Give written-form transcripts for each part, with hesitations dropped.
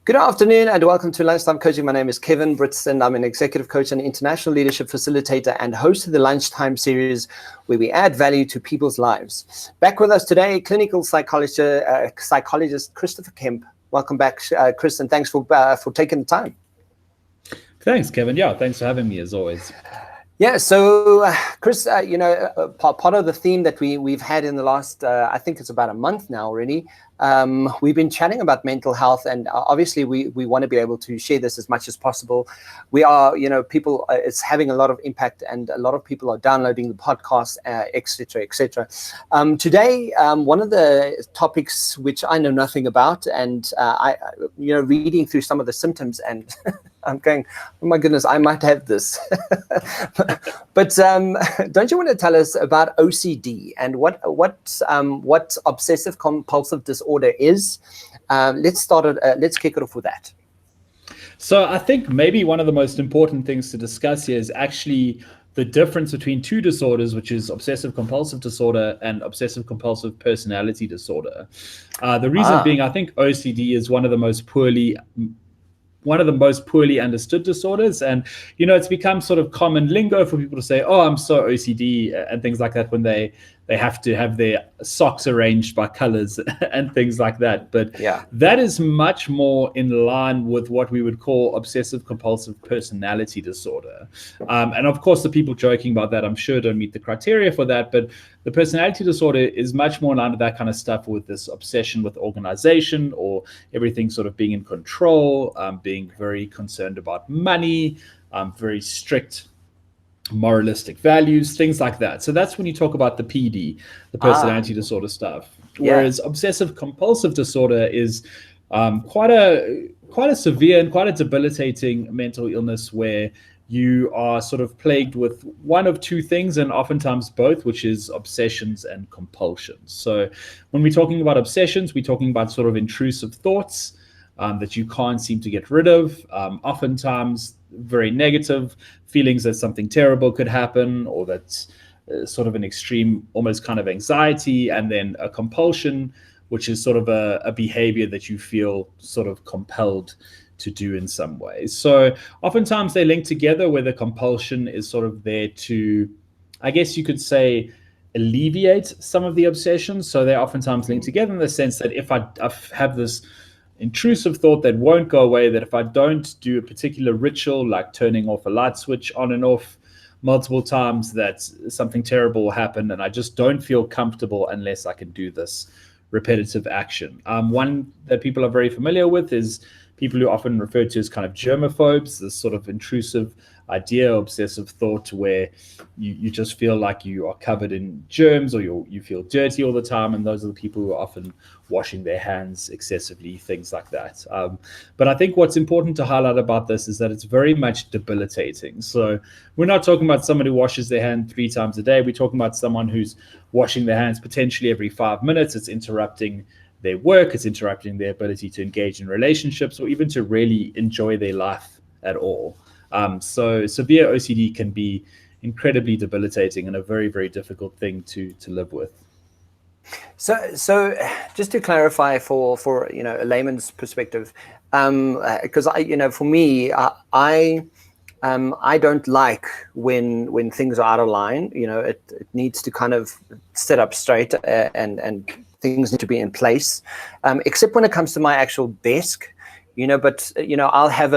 Good afternoon and welcome to Lunchtime Coaching. My name is Kevin Britz and I'm an executive coach and international leadership facilitator and host of the Lunchtime series where we add value to people's lives. Back with us today, clinical psychologist Christopher Kemp. Welcome back, Chris, and thanks for taking the time. Thanks, Kevin. Yeah, thanks for having me as always. Yeah, so Chris, part of the theme that we've had in the last, I think it's about a month now already, we've been chatting about mental health, and obviously we want to be able to share this as much as possible. We are, people, it's having a lot of impact, and a lot of people are downloading the podcast, et cetera, et cetera. Today, one of the topics which I know nothing about, and reading through some of the symptoms, and I'm going, oh my goodness, I might have this. But don't you want to tell us about OCD and what obsessive compulsive disorder is? Let's kick it off with that. So I think maybe one of the most important things to discuss here is actually the difference between two disorders, which is obsessive compulsive disorder and obsessive compulsive personality disorder. The reason being, I think OCD is one of the most poorly understood disorders. And, it's become sort of common lingo for people to say, oh, I'm so OCD and things like that when they have to have their socks arranged by colors and things like that. But yeah, that is much more in line with what we would call obsessive compulsive personality disorder. And of course, the people joking about that, I'm sure, don't meet the criteria for that. But the personality disorder is much more in line with that kind of stuff, with this obsession with organization or everything sort of being in control, being very concerned about money, very strict moralistic values, things like that. So that's when you talk about the PD, the personality disorder stuff. Yeah. Whereas obsessive compulsive disorder is quite a severe and quite a debilitating mental illness where you are sort of plagued with one of two things, and oftentimes both, which is obsessions and compulsions. So when we're talking about obsessions, we're talking about sort of intrusive thoughts that you can't seem to get rid of, oftentimes very negative feelings that something terrible could happen, or that's sort of an extreme, almost kind of anxiety, and then a compulsion, which is sort of a behavior that you feel sort of compelled to do in some way. So oftentimes they link together, where the compulsion is sort of there to, I guess you could say, alleviate some of the obsessions. So they oftentimes link together in the sense that if I have this intrusive thought that won't go away, that if I don't do a particular ritual, like turning off a light switch on and off multiple times, that something terrible will happen, and I just don't feel comfortable unless I can do this repetitive action. One that people are very familiar with is people who are often referred to as kind of germaphobes, this sort of intrusive idea, obsessive thought, where you just feel like you are covered in germs, or you feel dirty all the time, and those are the people who are often washing their hands excessively, things like that. But I think what's important to highlight about this is that it's very much debilitating. So we're not talking about somebody who washes their hand 3 times a day. We're talking about someone who's washing their hands potentially every 5 minutes. It's interrupting their work, it's interrupting their ability to engage in relationships, or even to really enjoy their life at all. So severe OCD can be incredibly debilitating and a very, very difficult thing to live with. So just to clarify for a layman's perspective, because for me, I don't like when things are out of line. It needs to kind of sit up straight, and things need to be in place, except when it comes to my actual desk. But I'll have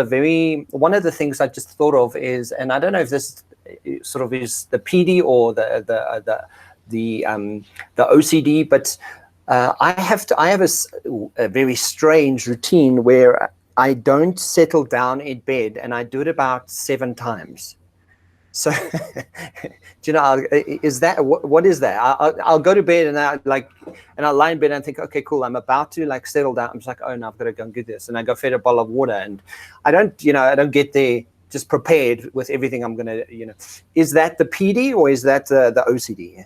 one of the things I just thought of is, and I don't know if this sort of is the PD or the OCD, but I have a very strange routine where I don't settle down in bed, and I do it about 7 times. So, is that what is that? I'll go to bed and I'll lie in bed and think, okay, cool, I'm about to settle down. I'm just like, oh no, I've got to go and get this, and I go fetch a bottle of water, and I don't get there just prepared with everything I'm gonna, Is that the PD or is that the OCD?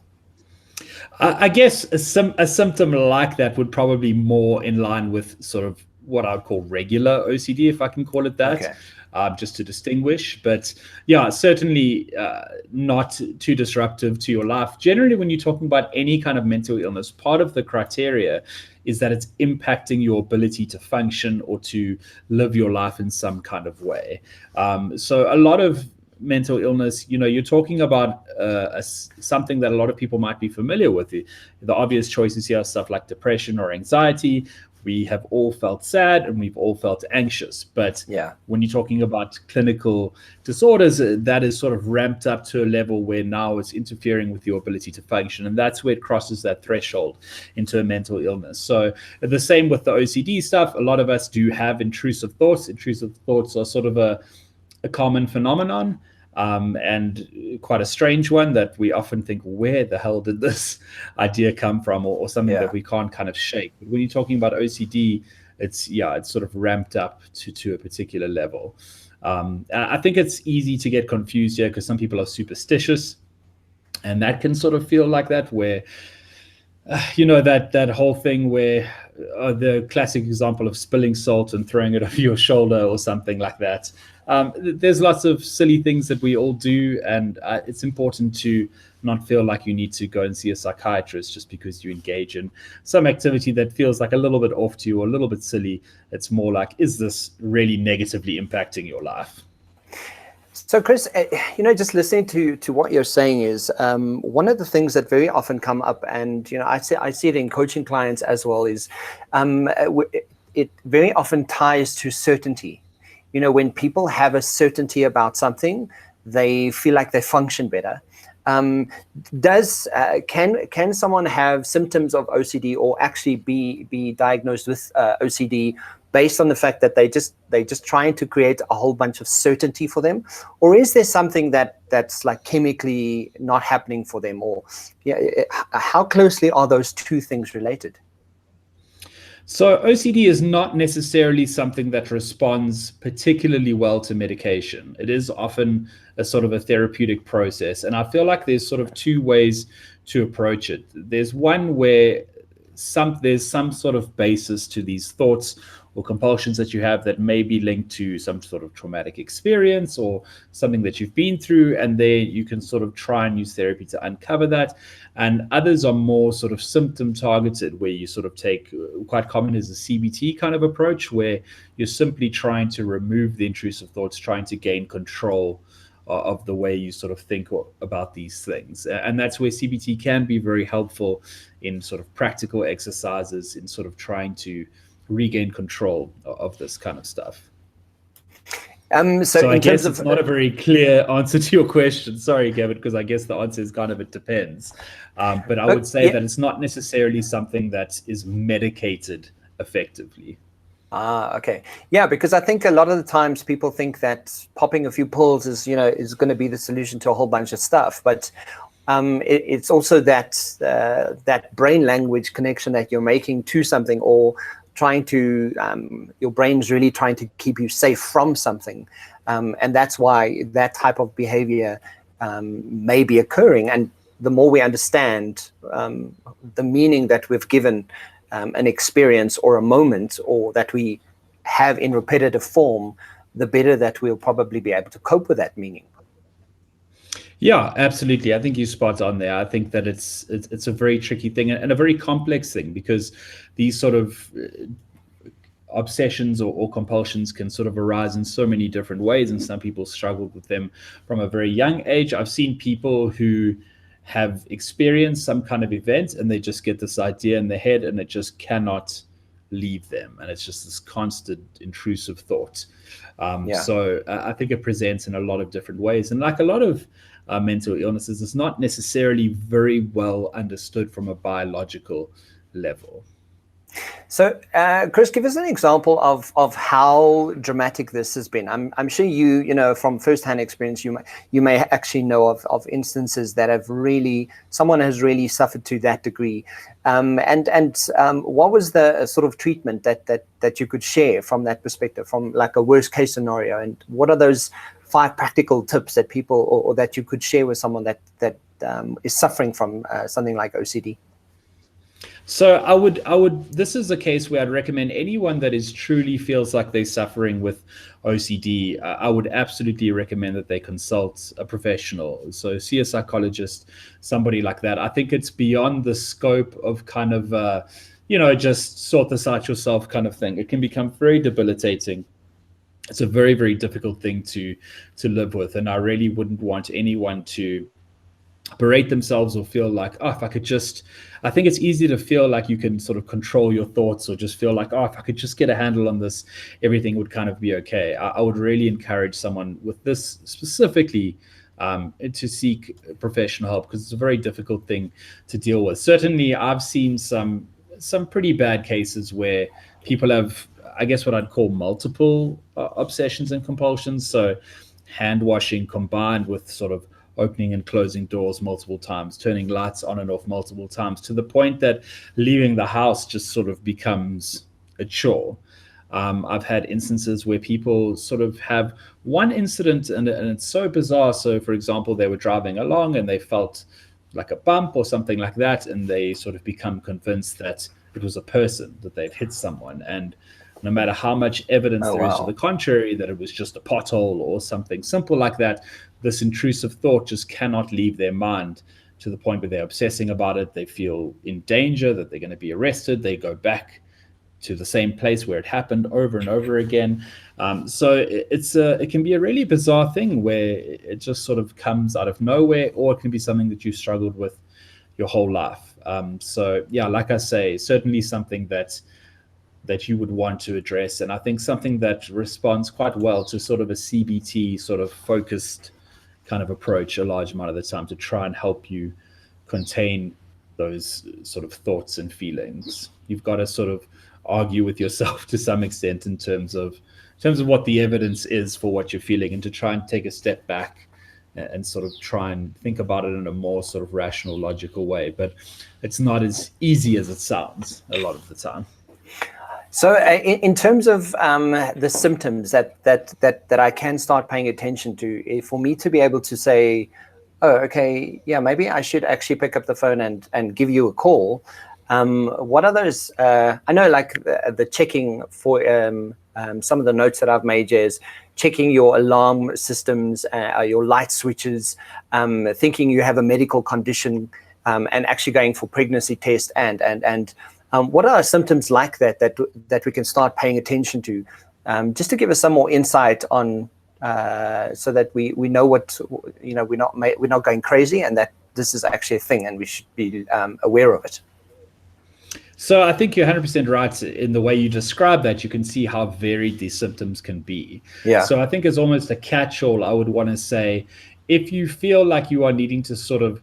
I guess a symptom like that would probably be more in line with sort of what I would call regular OCD, if I can call it that. Okay. Just to distinguish. But yeah, certainly not too disruptive to your life. Generally, when you're talking about any kind of mental illness, part of the criteria is that it's impacting your ability to function or to live your life in some kind of way. So a lot of mental illness, you're talking about something that a lot of people might be familiar with. The obvious choices here are stuff like depression or anxiety. We have all felt sad and we've all felt anxious. But when you're talking about clinical disorders, that is sort of ramped up to a level where now it's interfering with your ability to function. And that's where it crosses that threshold into a mental illness. So the same with the OCD stuff. A lot of us do have intrusive thoughts. Intrusive thoughts are sort of a common phenomenon. And quite a strange one that we often think, where the hell did this idea come from, or something that we can't kind of shake. But when you're talking about OCD, it's sort of ramped up to a particular level. I think it's easy to get confused here because some people are superstitious, and that can sort of feel like that, where that whole thing where the classic example of spilling salt and throwing it over your shoulder or something like that. There's lots of silly things that we all do, and it's important to not feel like you need to go and see a psychiatrist just because you engage in some activity that feels like a little bit off to you or a little bit silly. It's more like, is this really negatively impacting your life? So, Chris, just listening to what you're saying is one of the things that very often come up, and I see it in coaching clients as well, is it very often ties to certainty. When people have a certainty about something, they feel like they function better. Can someone have symptoms of OCD or actually be diagnosed with OCD based on the fact that they're just trying to create a whole bunch of certainty for them, or is there something that's like chemically not happening for them, or how closely are those two things related? So OCD is not necessarily something that responds particularly well to medication. It is often a sort of a therapeutic process. And I feel like there's sort of two ways to approach it. There's one where there's some sort of basis to these thoughts or compulsions that you have that may be linked to some sort of traumatic experience or something that you've been through, and there you can sort of try and use therapy to uncover that. And others are more sort of symptom targeted, where you sort of take, quite common is a CBT kind of approach, where you're simply trying to remove the intrusive thoughts, trying to gain control of the way you sort of think about these things. And that's where CBT can be very helpful in sort of practical exercises, in sort of trying to regain control of this kind of stuff. So I guess it's not a very clear answer to your question. Sorry, Gavin, because I guess the answer is kind of it depends. But I would say that it's not necessarily something that is medicated effectively. Okay. Yeah, because I think a lot of the times people think that popping a few pills is going to be the solution to a whole bunch of stuff. But it's also that brain language connection that you're making to something, or trying to, your brain's really trying to keep you safe from something. And that's why that type of behavior may be occurring. And the more we understand the meaning that we've given an experience or a moment, or that we have in repetitive form, the better that we'll probably be able to cope with that meaning. Yeah, absolutely. I think you're spot on there. I think that it's a very tricky thing and a very complex thing, because these sort of obsessions or compulsions can sort of arise in so many different ways, and some people struggle with them from a very young age. I've seen people who have experienced some kind of event and they just get this idea in their head and it just cannot leave them, and it's just this constant intrusive thought. So I think it presents in a lot of different ways, and like a lot of mental illnesses, it's not necessarily very well understood from a biological level. So, Chris, give us an example of how dramatic this has been. I'm sure you from firsthand experience, you may actually know of instances that have someone has really suffered to that degree. And what was the sort of treatment that you could share from that perspective, from like a worst case scenario? And what are those 5 practical tips that people or that you could share with someone that is suffering from something like OCD? So this is a case where I'd recommend anyone that is truly feels like they're suffering with OCD. I would absolutely recommend that they consult a professional. So see a psychologist, somebody like that. I think it's beyond the scope of kind of, just sort this out yourself kind of thing. It can become very debilitating. It's a very, very difficult thing to live with. And I really wouldn't want anyone to berate themselves or feel like, oh, if I could just, I think it's easy to feel like you can sort of control your thoughts, or just feel like, oh, if I could just get a handle on this, everything would kind of be okay. I would really encourage someone with this specifically to seek professional help, because it's a very difficult thing to deal with. Certainly, I've seen some pretty bad cases where people have, I guess, what I'd call multiple obsessions and compulsions. So hand washing combined with sort of opening and closing doors multiple times, turning lights on and off multiple times, to the point that leaving the house just sort of becomes a chore. I've had instances where people sort of have one incident, and it's so bizarre. So, for example, they were driving along and they felt like a bump or something like that, and they sort of become convinced that it was a person, that they've hit someone. And no matter how much evidence there is to the contrary, that it was just a pothole or something simple like that, this intrusive thought just cannot leave their mind, to the point where they're obsessing about it. They feel in danger, that they're going to be arrested. They go back to the same place where it happened over and over again. So it can be a really bizarre thing where it just sort of comes out of nowhere, or it can be something that you struggled with your whole life. So yeah, like I say, certainly something that you would want to address. And I think something that responds quite well to sort of a CBT sort of focused kind of approach a large amount of the time, to try and help you contain those sort of thoughts and feelings. You've got to sort of argue with yourself to some extent in terms of what the evidence is for what you're feeling, and to try and take a step back and sort of try and think about it in a more sort of rational, logical way. But it's not as easy as it sounds a lot of the time. So in terms of the symptoms that I can start paying attention to, for me to be able to say, oh, okay, yeah, maybe I should actually pick up the phone and give you a call. What are those? I know, like the checking for some of the notes that I've made is checking your alarm systems, your light switches, thinking you have a medical condition, and actually going for pregnancy test and what are symptoms like that we can start paying attention to, just to give us some more insight on, so that we know what, we're not going crazy, and that this is actually a thing and we should be aware of it. So I think you're 100% right in the way you describe that. You can see how varied these symptoms can be. Yeah. So I think as almost a catch-all, I would want to say, if you feel like you are needing to sort of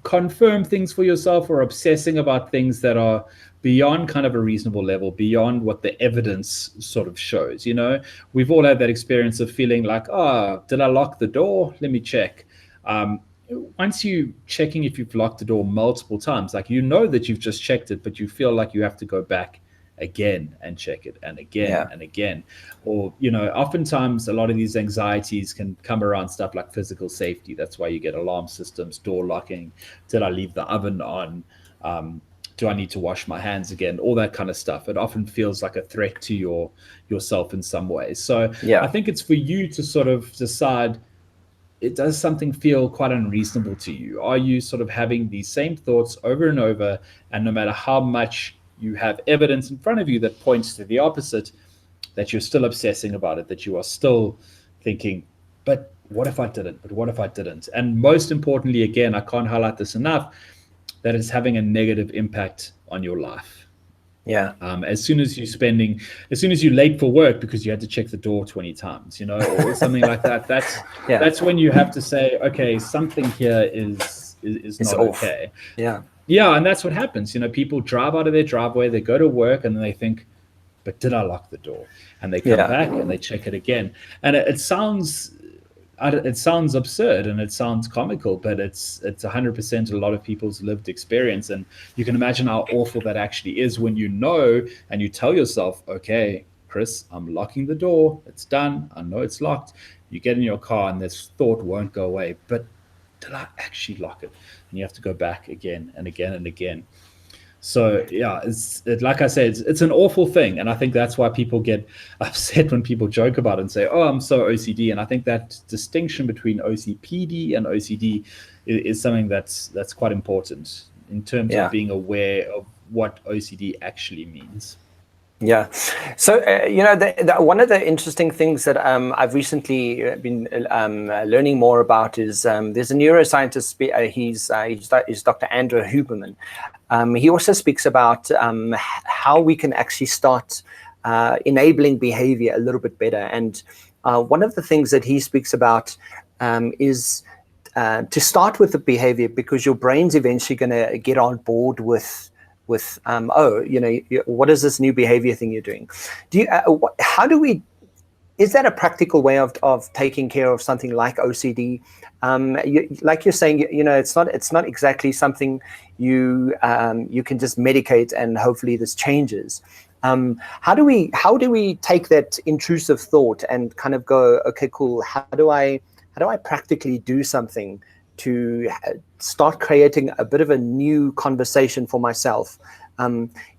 confirm things for yourself, or obsessing about things that are beyond kind of a reasonable level, beyond what the evidence sort of shows, we've all had that experience of feeling like, oh, did I lock the door? Let me check. Once you checking if you've locked the door multiple times, like that you've just checked it, but you feel like you have to go back again and check it, and again and again. Or, oftentimes a lot of these anxieties can come around stuff like physical safety. That's why you get alarm systems, door locking. Did I leave the oven on? Do I need to wash my hands again? All that kind of stuff. It often feels like a threat to yourself in some ways. So I think it's for you to sort of decide, does something feel quite unreasonable to you? Are you sort of having these same thoughts over and over, and no matter how much you have evidence in front of you that points to the opposite, that you're still obsessing about it, that you are still thinking, but what if I didn't? But what if I didn't? And most importantly, again, I can't highlight this enough, that it's having a negative impact on your life. Yeah. As soon as you're late for work because you had to check the door 20 times, or something like that, that's when you have to say, okay, something here is not off. Okay. Yeah. Yeah, and that's what happens. People drive out of their driveway, they go to work, and then they think, but did I lock the door? And they come back and they check it again. And it sounds absurd and it sounds comical, but it's 100% a lot of people's lived experience. And you can imagine how awful that actually is when and you tell yourself, okay, Chris, I'm locking the door. It's done. I know it's locked. You get in your car and this thought won't go away, but did I actually lock it? And you have to go back again and again and again. So yeah, like I said, it's an awful thing, and I think that's why people get upset when people joke about it and say, "Oh, I'm so OCD." And I think that distinction between OCPD and OCD is something that's quite important in terms of Yeah. being aware of what OCD actually means. Yeah. So, one of the interesting things that I've recently been learning more about is there's a neuroscientist, he's Dr. Andrew Huberman. He also speaks about how we can actually start enabling behavior a little bit better. And one of the things that he speaks about is to start with the behavior, because your brain's eventually going to get on board with what is this new behavior thing you're doing? Is that a practical way of taking care of something like OCD? Like you're saying, it's not exactly something you can just medicate and hopefully this changes. How do we take that intrusive thought and kind of go, okay, cool, how do I practically do something to start creating a bit of a new conversation for myself?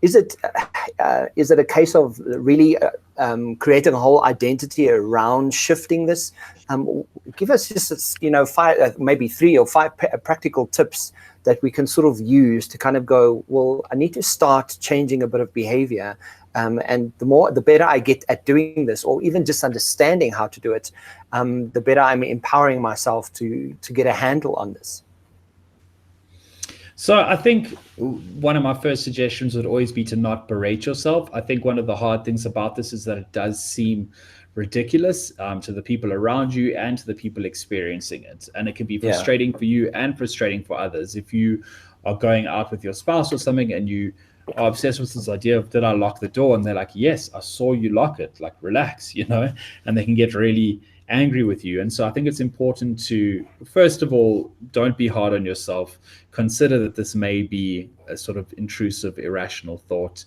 Is it a case of really creating a whole identity around shifting this? Give us just five, maybe 3 or 5 practical tips that we can sort of use to kind of go, well, I need to start changing a bit of behavior. And the better I get at doing this, or even just understanding how to do it, the better I'm empowering myself to get a handle on this. So I think one of my first suggestions would always be to not berate yourself. I think one of the hard things about this is that it does seem ridiculous to the people around you and to the people experiencing it. And it can be frustrating for you and frustrating for others. If you are going out with your spouse or something and you are obsessed with this idea of, did I lock the door? And they're like, yes, I saw you lock it, like, relax, and they can get really angry with you. And so I think it's important to, first of all, don't be hard on yourself. Consider that this may be a sort of intrusive, irrational thought,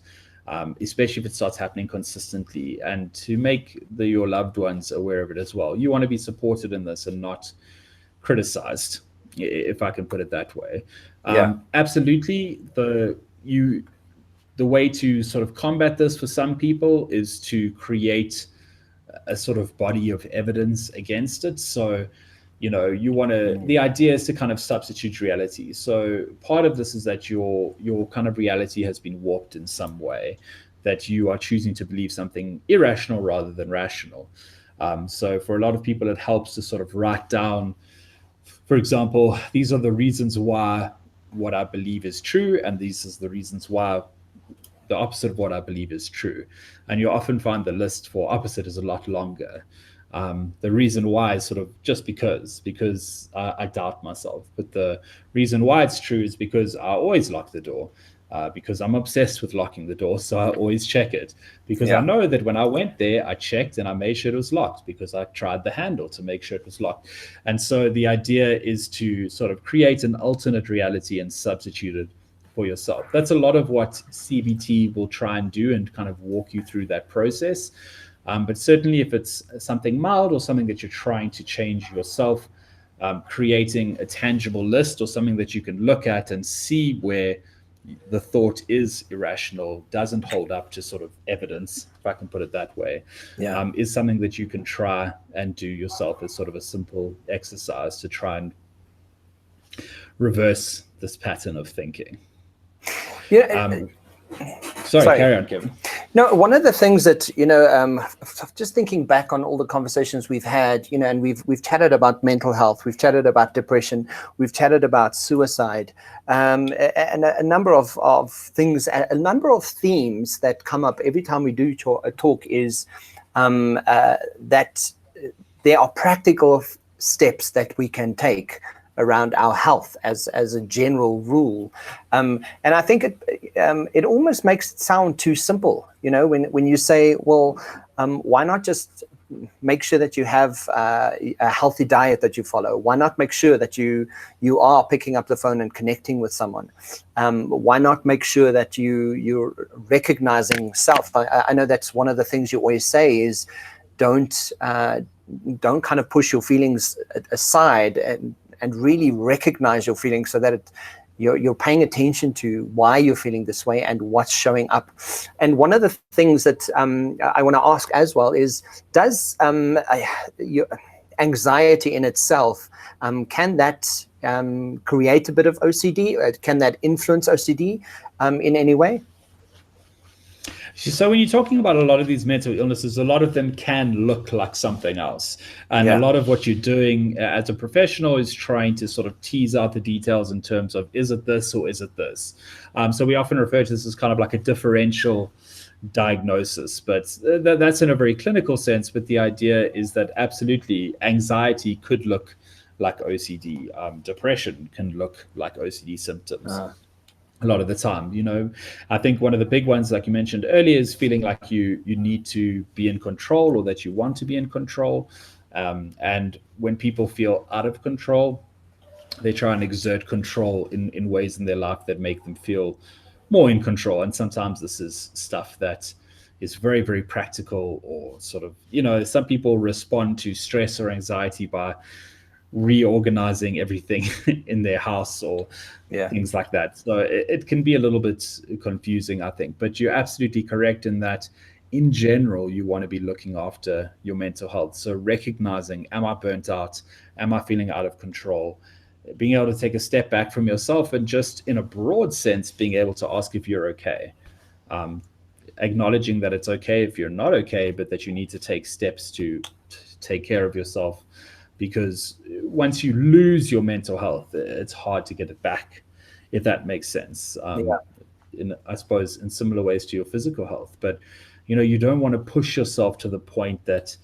especially if it starts happening consistently, and to make your loved ones aware of it as well. You want to be supported in this and not criticized, if I can put it that way. Absolutely. The way to sort of combat this for some people is to create a sort of body of evidence against it. So, you want to, the idea is to kind of substitute reality. So part of this is that your kind of reality has been warped in some way, that you are choosing to believe something irrational rather than rational. So for a lot of people, it helps to sort of write down, for example, these are the reasons why what I believe is true, and these are the reasons why the opposite of what I believe is true. And you often find the list for opposite is a lot longer. The reason why is sort of just because I doubt myself. But the reason why it's true is because I always lock the door, because I'm obsessed with locking the door. So I always check it, because I know that when I went there, I checked and I made sure it was locked, because I tried the handle to make sure it was locked. And so the idea is to sort of create an alternate reality and substitute it for yourself. That's a lot of what CBT will try and do, and kind of walk you through that process. But certainly if it's something mild or something that you're trying to change yourself, creating a tangible list or something that you can look at and see where the thought is irrational, doesn't hold up to sort of evidence, if I can put it that way, is something that you can try and do yourself as sort of a simple exercise to try and reverse this pattern of thinking. Sorry, carry on, Kevin. No, one of the things that, just thinking back on all the conversations we've had, and we've chatted about mental health, we've chatted about depression, we've chatted about suicide, and a number of things, a number of themes that come up every time we do talk is that there are practical steps that we can take around our health as a general rule, and I think it almost makes it sound too simple. When you say, well, why not just make sure that you have a healthy diet that you follow? Why not make sure that you are picking up the phone and connecting with someone? Why not make sure that you're recognizing self? I know that's one of the things you always say is don't kind of push your feelings aside and really recognize your feelings, so that you're paying attention to why you're feeling this way and what's showing up. And one of the things that I want to ask as well is, does your anxiety in itself, can that create a bit of OCD? Can that influence OCD in any way? So when you're talking about a lot of these mental illnesses, a lot of them can look like something else. And a lot of what you're doing as a professional is trying to sort of tease out the details in terms of, is it this or is it this? So we often refer to this as kind of like a differential diagnosis, but that's in a very clinical sense. But the idea is that absolutely anxiety could look like OCD. Depression can look like OCD symptoms. A lot of the time, I think one of the big ones, like you mentioned earlier, is feeling like you need to be in control, or that you want to be in control. And when people feel out of control, they try and exert control in ways in their life that make them feel more in control. And sometimes this is stuff that is very, very practical, or sort of, some people respond to stress or anxiety by reorganizing everything in their house, or things like that. So it can be a little bit confusing, I think. But you're absolutely correct in that, in general, you want to be looking after your mental health. So recognizing, am I burnt out? Am I feeling out of control? Being able to take a step back from yourself, and just in a broad sense, being able to ask if you're okay. Acknowledging that it's okay if you're not okay, but that you need to take steps to take care of yourself. Because once you lose your mental health, it's hard to get it back, if that makes sense. I suppose in similar ways to your physical health. But, you don't want to push yourself to the point that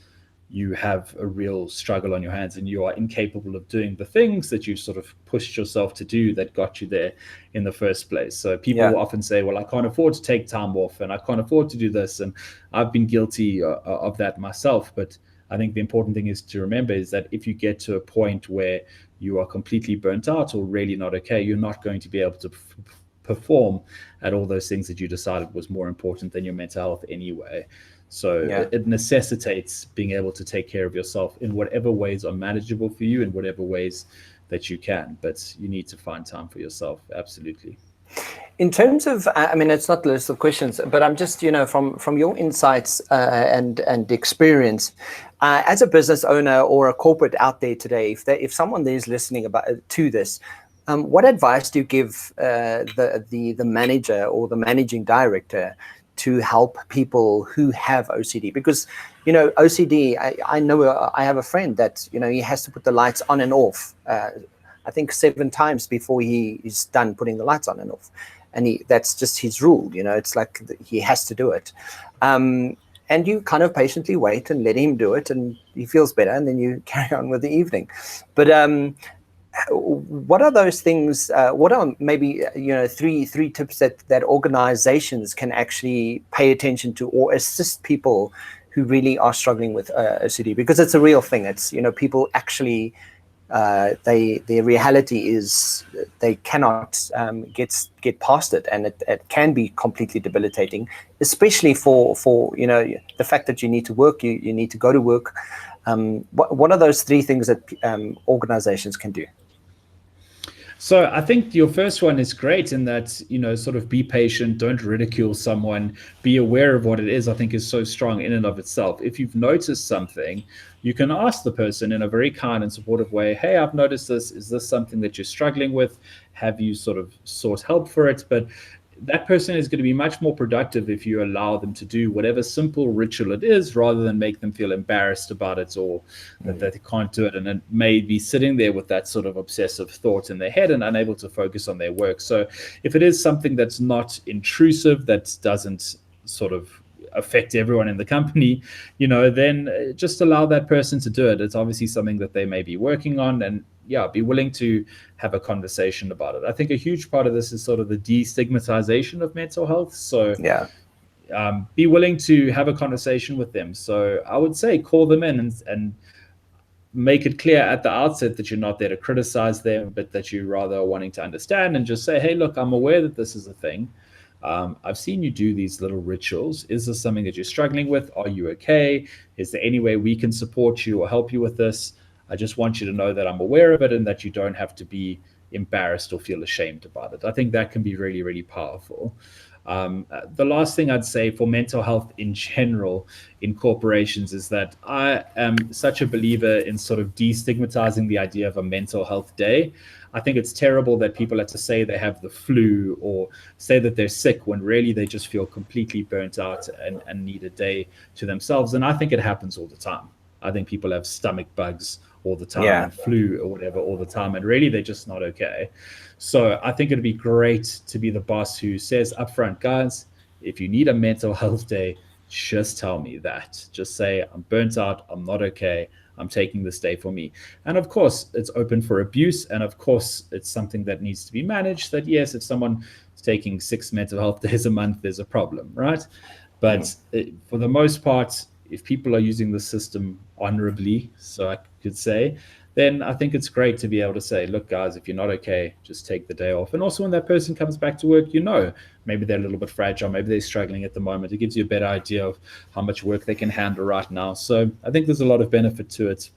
you have a real struggle on your hands and you are incapable of doing the things that you sort of pushed yourself to do that got you there in the first place. So people often say, well, I can't afford to take time off, and I can't afford to do this. And I've been guilty of that myself. But I think the important thing is to remember is that if you get to a point where you are completely burnt out or really not okay, you're not going to be able to perform at all those things that you decided was more important than your mental health anyway. So it necessitates being able to take care of yourself in whatever ways are manageable for you, in whatever ways that you can. But you need to find time for yourself. Absolutely. In terms of, it's not the list of questions, but I'm just, from your insights and experience, as a business owner or a corporate out there today, if someone there is listening to this, what advice do you give the manager or the managing director to help people who have OCD? Because, OCD, I know I have a friend that, he has to put the lights on and off, I think 7 times before he is done putting the lights on and off. And that's just his rule, it's like he has to do it. And you kind of patiently wait and let him do it, and he feels better, and then you carry on with the evening. But what are those things, what are maybe, three tips that organizations can actually pay attention to, or assist people who really are struggling with OCD? Because it's a real thing. It's, people actually, their reality is they cannot get past it, and it can be completely debilitating, especially for the fact that you need to work, you need to go to work. What are those 3 things that organizations can do? So I think your first one is great in that, sort of be patient, don't ridicule someone, be aware of what it is, I think is so strong in and of itself. If you've noticed something, you can ask the person in a very kind and supportive way, hey, I've noticed this. Is this something that you're struggling with? Have you sort of sought help for it? But that person is going to be much more productive if you allow them to do whatever simple ritual it is, rather than make them feel embarrassed about it, or that they can't do it, and then may be sitting there with that sort of obsessive thought in their head and unable to focus on their work. So if it is something that's not intrusive, that doesn't sort of affect everyone in the company, then just allow that person to do it. It's obviously something that they may be working on, and be willing to have a conversation about it. I think a huge part of this is sort of the destigmatization of mental health. So be willing to have a conversation with them. So I would say call them in and make it clear at the outset that you're not there to criticize them, but that you rather are wanting to understand, and just say, hey, look, I'm aware that this is a thing. I've seen you do these little rituals. Is this something that you're struggling with? Are you okay? Is there any way we can support you or help you with this? I just want you to know that I'm aware of it, and that you don't have to be embarrassed or feel ashamed about it. I think that can be really, really powerful. The last thing I'd say for mental health in general in corporations is that I am such a believer in sort of destigmatizing the idea of a mental health day. I think it's terrible that people have to say they have the flu or say that they're sick when really they just feel completely burnt out and need a day to themselves. And I think it happens all the time. I think people have stomach bugs all the time, and flu or whatever all the time, and really they're just not okay. So I think it'd be great to be the boss who says upfront, guys, if you need a mental health day, just tell me that. Just say, I'm burnt out, I'm not okay, I'm taking this day for me. And of course, it's open for abuse. And of course, it's something that needs to be managed. That yes, if someone is taking 6 mental health days a month, there's a problem, right? But for the most part, if people are using the system honorably, so I could say, then I think it's great to be able to say, look, guys, if you're not okay, just take the day off. And also when that person comes back to work, maybe they're a little bit fragile, maybe they're struggling at the moment. It gives you a better idea of how much work they can handle right now. So I think there's a lot of benefit to it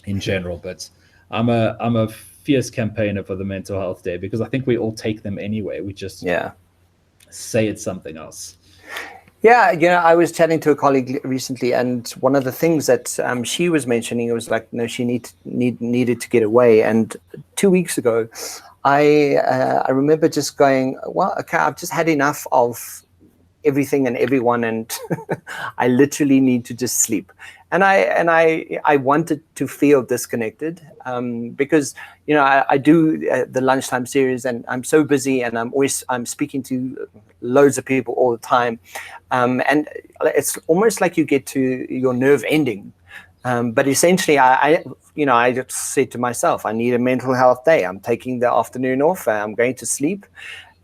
in general, but I'm a fierce campaigner for the mental health day because I think we all take them anyway. We just say it's something else. Yeah, I was chatting to a colleague recently, and one of the things that she was mentioning, it was like, she needed to get away. And 2 weeks ago, I remember just going, well, okay, I've just had enough of everything and everyone, and I literally need to just sleep. And I wanted to feel disconnected because I do the lunchtime series, and I'm so busy, and I'm speaking to loads of people all the time, and it's almost like you get to your nerve ending. But essentially, I just said to myself, I need a mental health day. I'm taking the afternoon off. I'm going to sleep.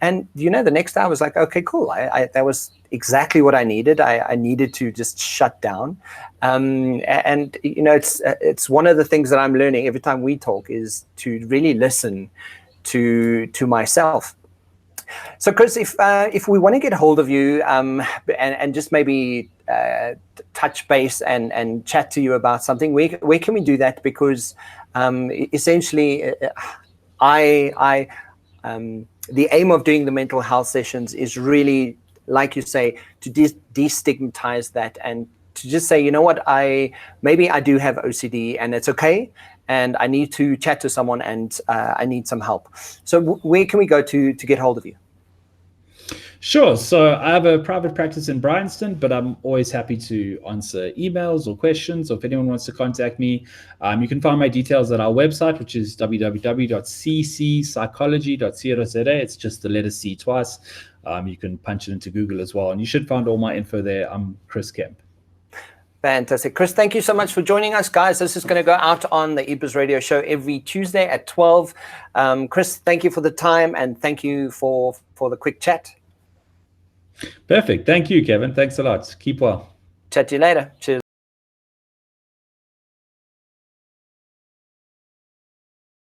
And, the next day I was like, okay, cool. That was exactly what I needed. I needed to just shut down. And, it's one of the things that I'm learning every time we talk is to really listen to myself. So, Chris, if we want to get hold of you and just maybe touch base and chat to you about something, where can we do that? Because essentially, the aim of doing the mental health sessions is really, like you say, to destigmatize that and to just say, you know what, maybe I do have OCD and it's okay, and I need to chat to someone and I need some help. So where can we go to get hold of you? Sure. So I have a private practice in Bryanston, but I'm always happy to answer emails or questions, or if anyone wants to contact me, you can find my details at our website, which is www.ccpsychology.co.za. It's just the letter C twice. You can punch it into Google as well, and you should find all my info there. I'm Chris Kemp. Fantastic. Chris, thank you so much for joining us, guys. This is going to go out on the eBiz Radio Show every Tuesday at 12. Chris, thank you for the time, and thank you for the quick chat. Perfect. Thank you, Kevin. Thanks a lot. Keep well. Chat to you later. Cheers.